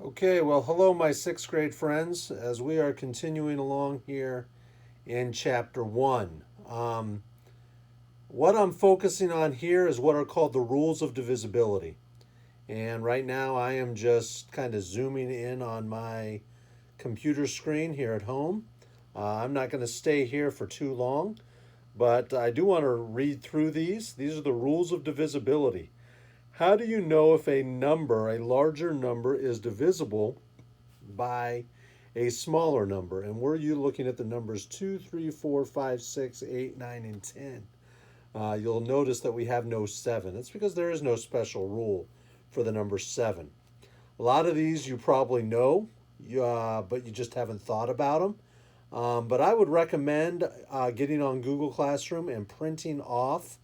Okay, well, hello, my sixth grade friends, as we are continuing along here in chapter one. What I'm focusing on here is what are called the rules of divisibility. And right now I am just kind of zooming in on my computer screen here at home. I'm not going to stay here for too long, but I do want to read through these. These are the rules of divisibility. How do you know if a number, a larger number, is divisible by a smaller number? And we're you looking at the numbers 2, 3, 4, 5, 6, 8, 9, and 10. You'll notice that we have no 7. It's because there is no special rule for the number 7. A lot of these you probably know, but you just haven't thought about them. But I would recommend getting on Google Classroom and printing off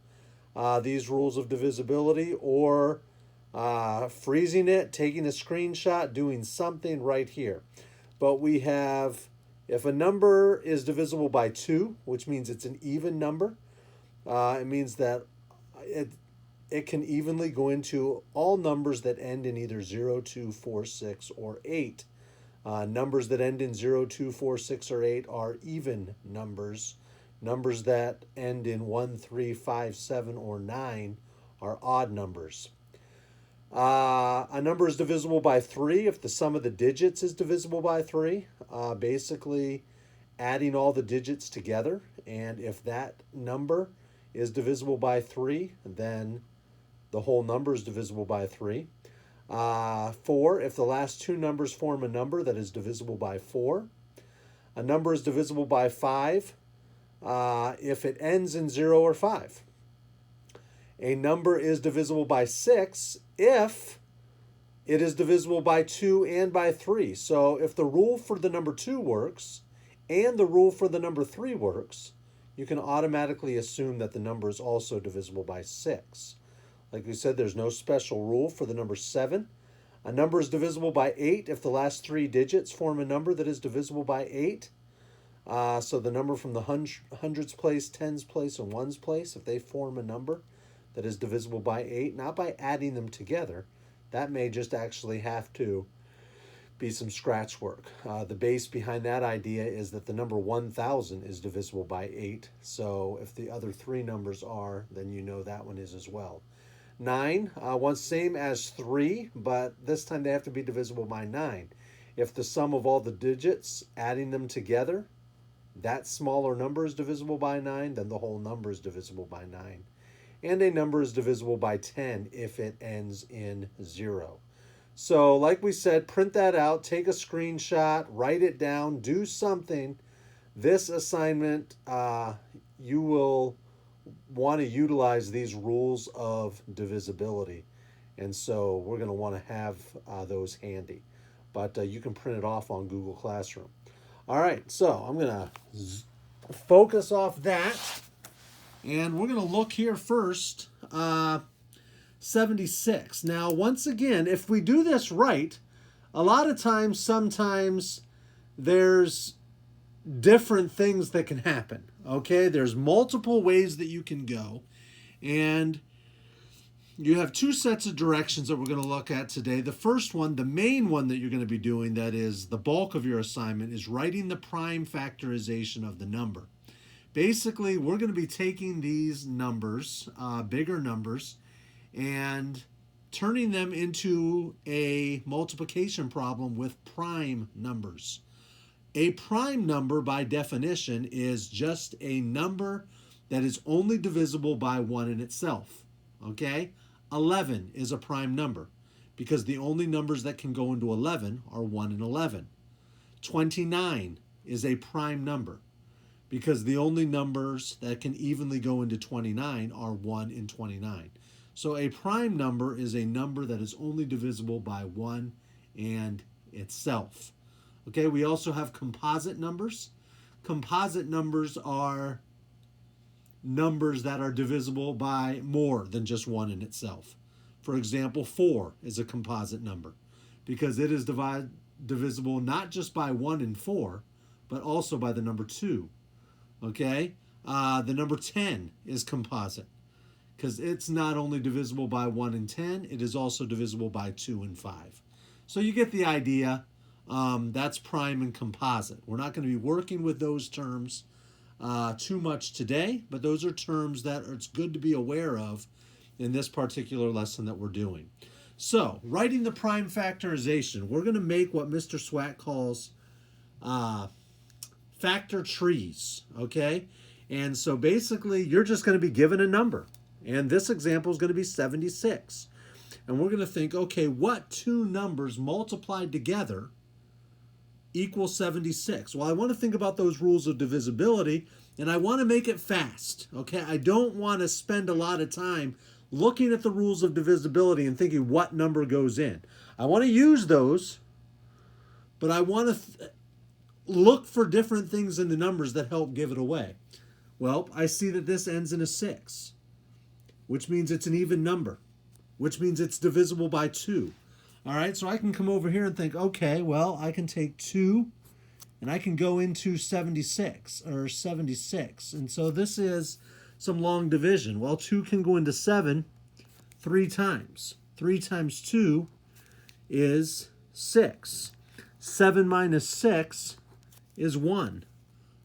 these rules of divisibility, or freezing it, taking a screenshot, doing something right here. But we have, if a number is divisible by 2, which means it's an even number, it means that it, it can evenly go into all numbers that end in either 0, 2, 4, 6, or 8. Numbers that end in 0, 2, 4, 6, or 8 are even numbers. Numbers that end in 1, 3, 5, 7, or 9 are odd numbers. A number is divisible by 3 if the sum of the digits is divisible by 3. Basically, adding all the digits together. And if that number is divisible by 3, then the whole number is divisible by 3. 4, if the last two numbers form a number that is divisible by 4. A number is divisible by 5 if it ends in 0 or 5. A number is divisible by 6 if it is divisible by 2 and by 3. So if the rule for the number 2 works and the rule for the number 3 works, you can automatically assume that the number is also divisible by 6. Like we said, there's no special rule for the number 7. A number is divisible by 8 if the last 3 digits form a number that is divisible by 8. So the number from the hundreds place, tens place, and ones place, if they form a number that is divisible by 8, not by adding them together, that may just actually have to be some scratch work. The base behind that idea is that the number 1000 is divisible by 8. So if the other 3 numbers are, then you know that one is as well. 9, once same as 3, but this time they have to be divisible by 9. If the sum of all the digits, adding them together, that smaller number is divisible by 9, then the whole number is divisible by 9. And a number is divisible by 10 if it ends in 0. So, like we said, print that out, take a screenshot, write it down, do something. This assignment, you will want to utilize these rules of divisibility. And so we're going to want to have those handy. But you can print it off on Google Classroom. All right, so I'm going to focus off that. And we're going to look here first. 76. Now, once again, if we do this right, a lot of times, sometimes there's different things that can happen. Okay, there's multiple ways that you can go. And you have two sets of directions that we're going to look at today. The first one, the main one that you're going to be doing, that is the bulk of your assignment, is writing the prime factorization of the number. Basically, we're going to be taking these numbers, bigger numbers, and turning them into a multiplication problem with prime numbers. A prime number, by definition, is just a number that is only divisible by 1 in itself. Okay? 11 is a prime number because the only numbers that can go into 11 are 1 and 11. 29 is a prime number because the only numbers that can evenly go into 29 are 1 and 29. So a prime number is a number that is only divisible by 1 and itself. Okay, we also have composite numbers. Composite numbers are numbers that are divisible by more than just 1 in itself. For example, 4 is a composite number because it is divisible not just by 1 and 4, but also by the number 2. Okay, the number 10 is composite because it's not only divisible by 1 and 10, it is also divisible by 2 and 5. So you get the idea. That's prime and composite. We're not going to be working with those terms too much today, but those are terms that it's good to be aware of in this particular lesson that we're doing. So, writing the prime factorization, we're going to make what Mr. Swat calls factor trees, okay? And so basically, you're just going to be given a number. And this example is going to be 76. And we're going to think, okay, what two numbers multiplied together equals 76? Well, I want to think about those rules of divisibility, and I want to make it fast, okay? I don't want to spend a lot of time looking at the rules of divisibility and thinking what number goes in. I want to use those, but I want to look for different things in the numbers that help give it away. Well, I see that this ends in a 6, which means it's an even number, which means it's divisible by 2. All right, so I can come over here and think, okay, well, I can take 2 and I can go into 76. And so this is some long division. Well, 2 can go into 7 3 times. 3 times 2 is 6. 7 minus 6 is 1.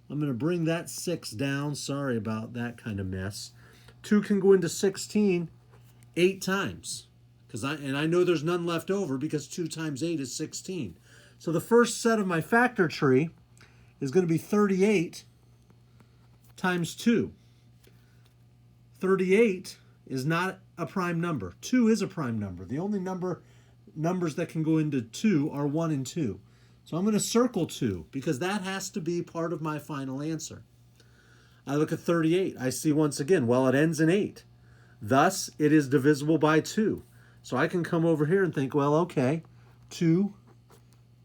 I'm going to bring that 6 down. Sorry about that kind of mess. 2 can go into 16 8 times. I know there's none left over because 2 times 8 is 16. So the first set of my factor tree is going to be 38 times 2. 38 is not a prime number. 2 is a prime number. The only numbers that can go into 2 are 1 and 2. So I'm going to circle 2 because that has to be part of my final answer. I look at 38. I see once again, well, it ends in 8. Thus, it is divisible by 2. So I can come over here and think, well, okay, 2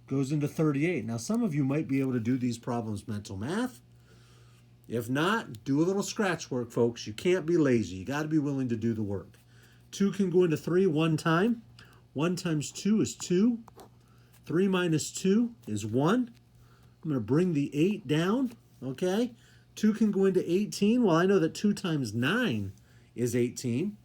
goes into 38. Now, some of you might be able to do these problems mental math. If not, do a little scratch work, folks. You can't be lazy. You got to be willing to do the work. 2 can go into 3 one time. 1 times 2 is 2. 3 minus 2 is 1. I'm going to bring the 8 down, okay? 2 can go into 18. Well, I know that 2 times 9 is 18.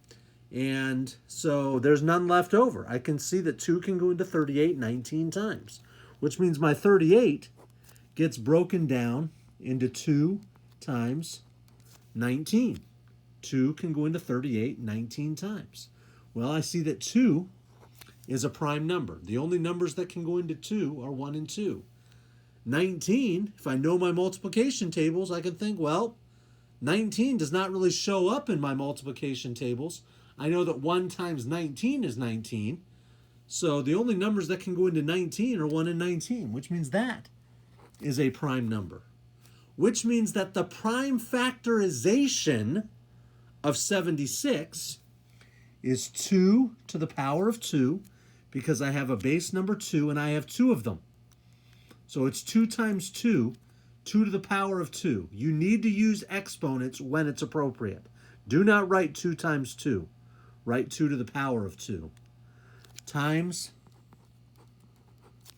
And so there's none left over. I can see that 2 can go into 38 19 times, which means my 38 gets broken down into 2 times 19. 2 can go into 38 19 times. Well, I see that 2 is a prime number. The only numbers that can go into 2 are 1 and 2. 19, if I know my multiplication tables, I can think, well, 19 does not really show up in my multiplication tables. I know that 1 times 19 is 19. So the only numbers that can go into 19 are 1 and 19, which means that is a prime number. Which means that the prime factorization of 76 is 2 to the power of 2 because I have a base number 2 and I have 2 of them. So it's 2 times 2, 2 to the power of 2. You need to use exponents when it's appropriate. Do not write 2 times 2. Write 2 to the power of 2 times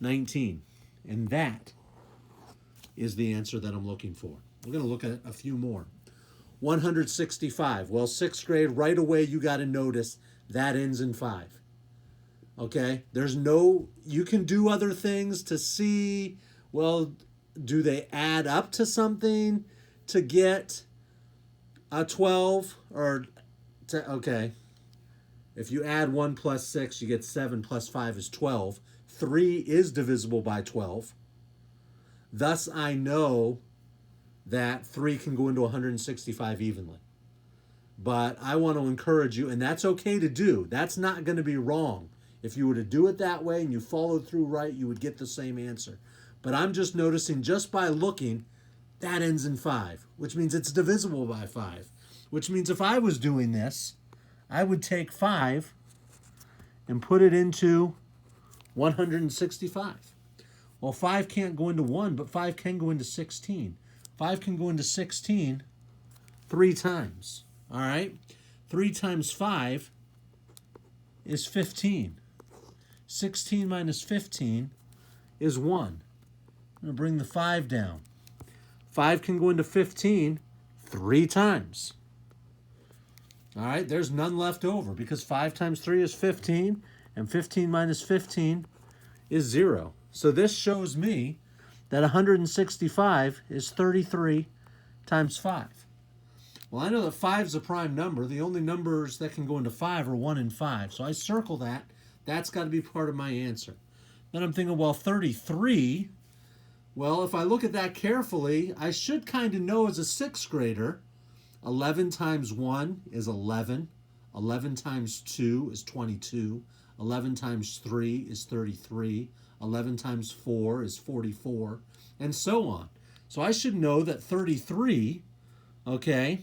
19. And that is the answer that I'm looking for. We're going to look at a few more. 165. Well, 6th grade, right away you got to notice that ends in 5. Okay? You can do other things to see, well, do they add up to something to get a 12? Okay. If you add 1 plus 6, you get 7 plus 5 is 12. 3 is divisible by 12. Thus, I know that 3 can go into 165 evenly. But I want to encourage you, and that's okay to do. That's not going to be wrong. If you were to do it that way and you followed through right, you would get the same answer. But I'm just noticing, just by looking, that ends in 5, which means it's divisible by 5. Which means if I was doing this, I would take 5 and put it into 165. Well, 5 can't go into 1, but 5 can go into 16. 5 can go into 16 3 times. All right? 3 times 5 is 15. 16 minus 15 is 1. I'm going to bring the 5 down. 5 can go into 15 3 times. All right, there's none left over because 5 times 3 is 15, and 15 minus 15 is 0. So this shows me that 165 is 33 times 5. Well, I know that 5 is a prime number. The only numbers that can go into 5 are 1 and 5. So I circle that. That's got to be part of my answer. Then I'm thinking, well, 33, well, if I look at that carefully, I should kind of know as a 6th grader, 11 times 1 is 11. 11 times 2 is 22. 11 times 3 is 33. 11 times 4 is 44, and so on. So I should know that 33, okay,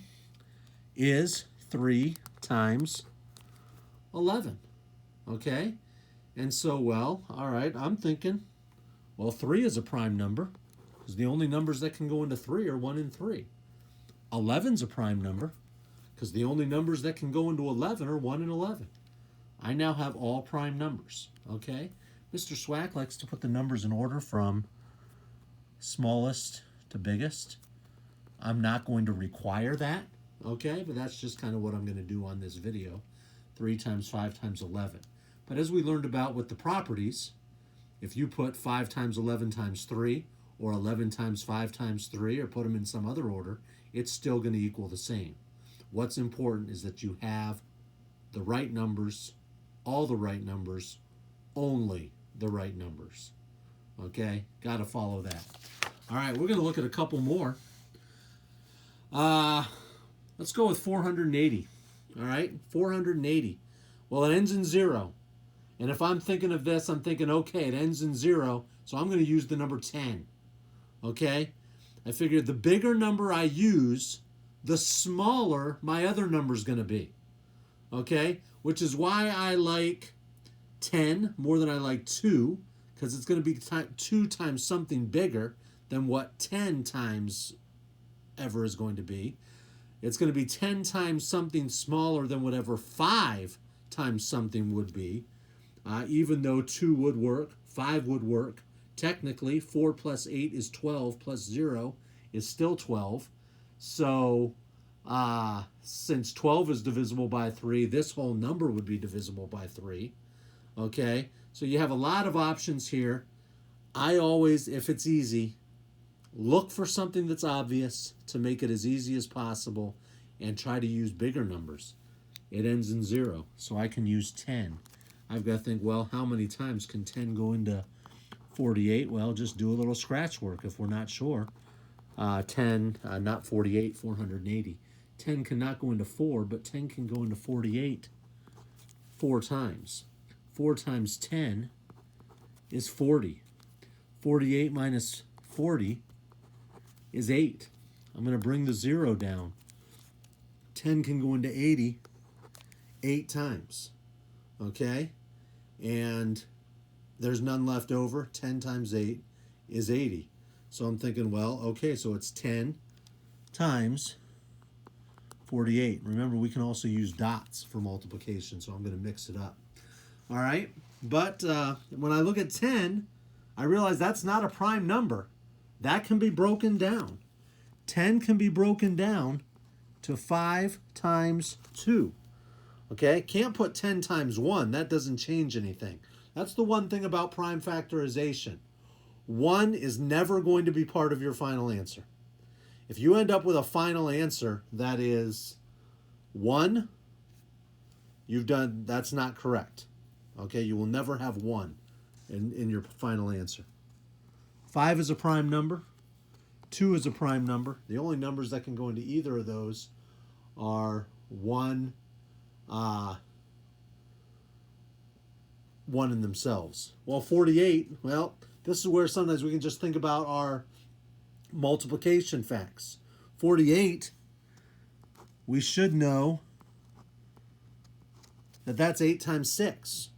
is 3 times 11, okay? And so, well, all right, I'm thinking, well, 3 is a prime number because the only numbers that can go into 3 are 1 and 3. 11's a prime number because the only numbers that can go into 11 are 1 and 11. I now have all prime numbers, okay? Mr. Swack likes to put the numbers in order from smallest to biggest. I'm not going to require that, okay? But that's just kind of what I'm going to do on this video. 3 times 5 times 11. But as we learned about with the properties, if you put 5 times 11 times 3, or 11 times 5 times 3, or put them in some other order, it's still going to equal the same. What's important is that you have the right numbers, all the right numbers, only the right numbers. Okay? Got to follow that. All right, we're going to look at a couple more. Let's go with 480. All right? 480. Well, it ends in 0. And if I'm thinking of this, I'm thinking, okay, it ends in 0, so I'm going to use the number 10. Okay? I figured the bigger number I use, the smaller my other number is going to be. Okay? Which is why I like 10 more than I like 2, because it's going to be 2 times something bigger than what 10 times ever is going to be. It's going to be 10 times something smaller than whatever 5 times something would be. Even though 2 would work, 5 would work. Technically, 4 plus 8 is 12, plus 0 is still 12. So, since 12 is divisible by 3, this whole number would be divisible by 3. Okay? So you have a lot of options here. I always, if it's easy, look for something that's obvious to make it as easy as possible and try to use bigger numbers. It ends in 0, so I can use 10. I've got to think, well, how many times can 10 go into 48? Well, just do a little scratch work if we're not sure. 10, not 48, 480. 10 cannot go into 4, but 10 can go into 48 4 times. 4 times 10 is 40. 48 minus 40 is 8. I'm going to bring the 0 down. 10 can go into 80 8 times. Okay? And there's none left over. 10 times 8 is 80. So I'm thinking, well, okay, so it's 10 times 48. Remember, we can also use dots for multiplication, so I'm going to mix it up. All right? But when I look at 10, I realize that's not a prime number. That can be broken down. 10 can be broken down to 5 times 2. Okay? Can't put 10 times 1. That doesn't change anything. That's the one thing about prime factorization. 1 is never going to be part of your final answer. If you end up with a final answer that is 1, that's not correct. Okay? You will never have 1 in your final answer. 5 is a prime number. 2 is a prime number. The only numbers that can go into either of those are 1 in themselves. Well, 48, well, this is where sometimes we can just think about our multiplication facts. 48, we should know that that's 8 times 6.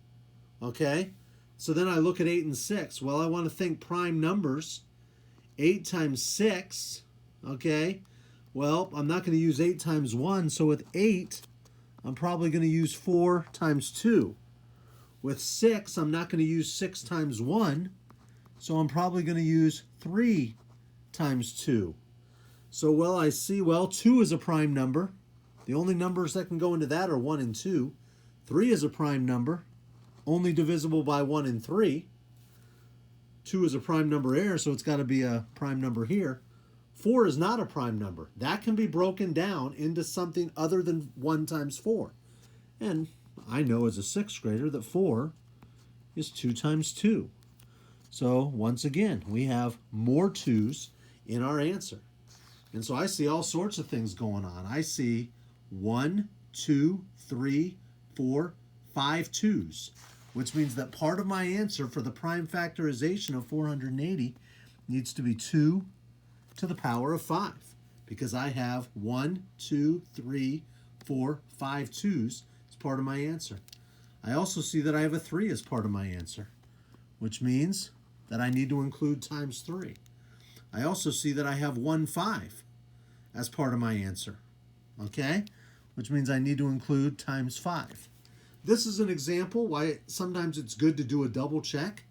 Okay? So then I look at 8 and 6. Well, I want to think prime numbers. 8 times 6, okay? Well, I'm not going to use 8 times 1, so with 8, I'm probably going to use 4 times 2. With 6, I'm not going to use 6 times 1, so I'm probably going to use 3 times 2. So, well, I see, 2 is a prime number. The only numbers that can go into that are 1 and 2. 3 is a prime number, only divisible by 1 and 3. 2 is a prime number here, so it's got to be a prime number here. 4 is not a prime number. That can be broken down into something other than 1 times 4. And I know as a 6th grader that 4 is 2 times 2. So once again, we have more 2's in our answer. And so I see all sorts of things going on. I see 1, 2, 3, 4, 5 2's, which means that part of my answer for the prime factorization of 480 needs to be 2 to the power of 5, because I have 1, 2, 3, 4, 5 2's as part of my answer. I also see that I have a 3 as part of my answer, which means that I need to include times 3. I also see that I have 1 5 as part of my answer, okay? Which means I need to include times 5. This is an example why sometimes it's good to do a double check.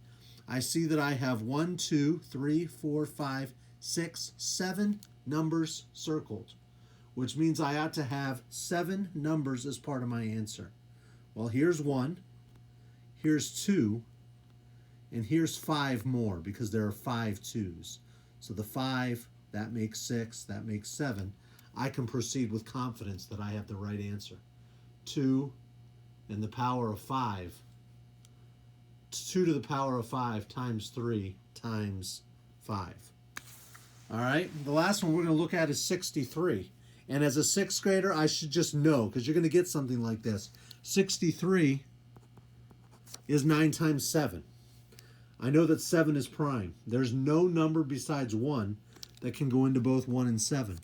I see that I have 1, 2, 3, 4, 5, 6, 7 numbers circled, which means I ought to have 7 numbers as part of my answer. Well, here's 1, here's 2, and here's 5 more because there are 5 2's. So the 5, that makes 6, that makes 7. I can proceed with confidence that I have the right answer. 2 and the power of 5. 2 to the power of 5 times 3 times 5. All right, the last one we're going to look at is 63. And as a 6th grader, I should just know, because you're going to get something like this. 63 is 9 times 7. I know that 7 is prime. There's no number besides 1 that can go into both 1 and 7.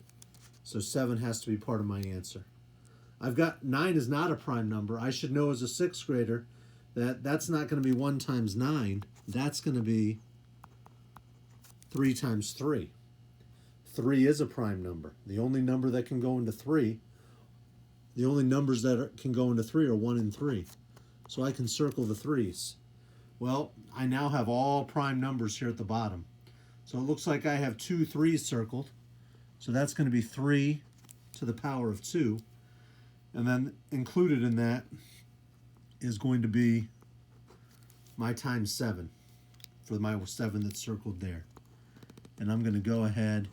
So 7 has to be part of my answer. I've got 9 is not a prime number. I should know as a 6th grader that that's not going to be 1 times 9. That's going to be 3 times 3. 3 is a prime number. The only number that can go into 3, the only numbers that can go into 3 are 1 and 3. So I can circle the 3's. Well, I now have all prime numbers here at the bottom. So it looks like I have 2 3's circled. So that's going to be 3 to the power of 2. And then included in that is going to be my times 7 for my 7 that's circled there. And I'm going to go ahead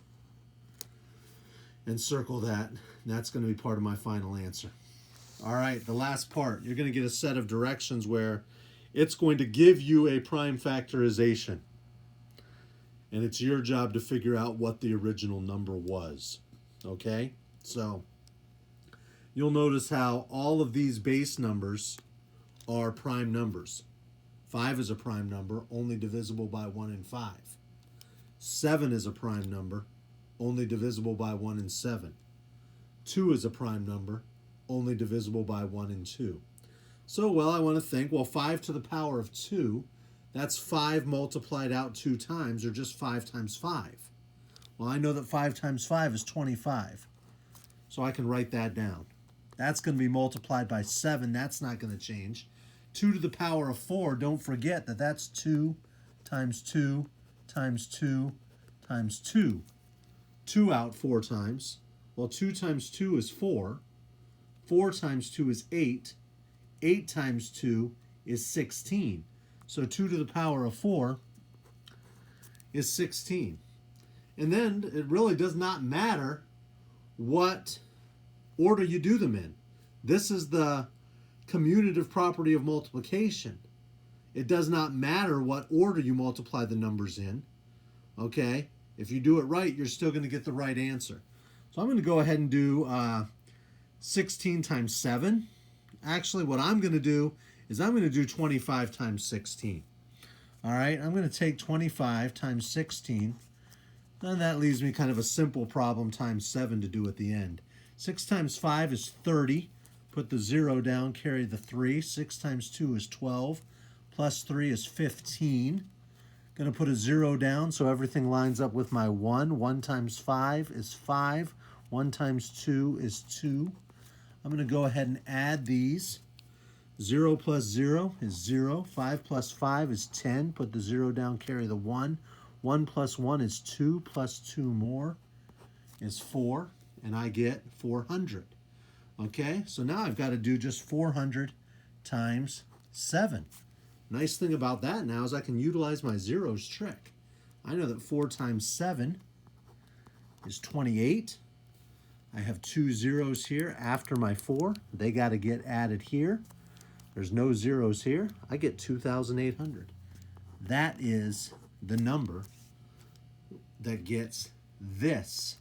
and circle that. That's going to be part of my final answer. All right, the last part. You're going to get a set of directions where it's going to give you a prime factorization. And it's your job to figure out what the original number was. Okay? So you'll notice how all of these base numbers are prime numbers. 5 is a prime number, only divisible by 1 and 5. 7 is a prime number, only divisible by 1 and 7. 2 is a prime number, only divisible by 1 and 2. So, well, I want to think, well, 5 to the power of 2, that's 5 multiplied out 2 times, or just 5 times 5. Well, I know that 5 times 5 is 25. So I can write that down. That's going to be multiplied by 7. That's not going to change. 2 to the power of 4, don't forget that that's 2 times 2 times 2 times 2. 2 out 4 times. Well, 2 times 2 is 4. 4 times 2 is 8. 8 times 2 is 16. So 2 to the power of 4 is 16. And then it really does not matter what order you do them in. This is the commutative property of multiplication. It does not matter what order you multiply the numbers in. Okay? If you do it right, you're still going to get the right answer. So I'm going to go ahead and do 16 times 7. Actually, what I'm going to do is I'm going to do 25 times 16. All right? I'm going to take 25 times 16. And that leaves me kind of a simple problem times 7 to do at the end. 6 times 5 is 30. Put the 0 down, carry the 3. 6 times 2 is 12. Plus 3 is 15. Going to put a 0 down so everything lines up with my 1. 1 times 5 is 5. 1 times 2 is 2. I'm going to go ahead and add these. 0 plus 0 is 0. 5 plus 5 is 10. Put the 0 down, carry the 1. 1 plus 1 is 2, plus 2 more is 4, and I get 400. Okay, so now I've got to do just 400 times 7. Nice thing about that now is I can utilize my zeros trick. I know that 4 times 7 is 28. I have 2 zeros here after my 4. They got to get added here. There's no zeros here. I get 2,800. That is the number that gets this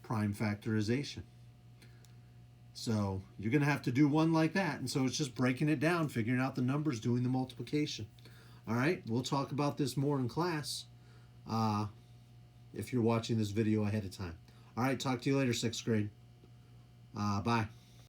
prime factorization. So you're going to have to do one like that. And so it's just breaking it down, figuring out the numbers, doing the multiplication. All right, we'll talk about this more in class if you're watching this video ahead of time. All right, talk to you later, 6th grade. Bye.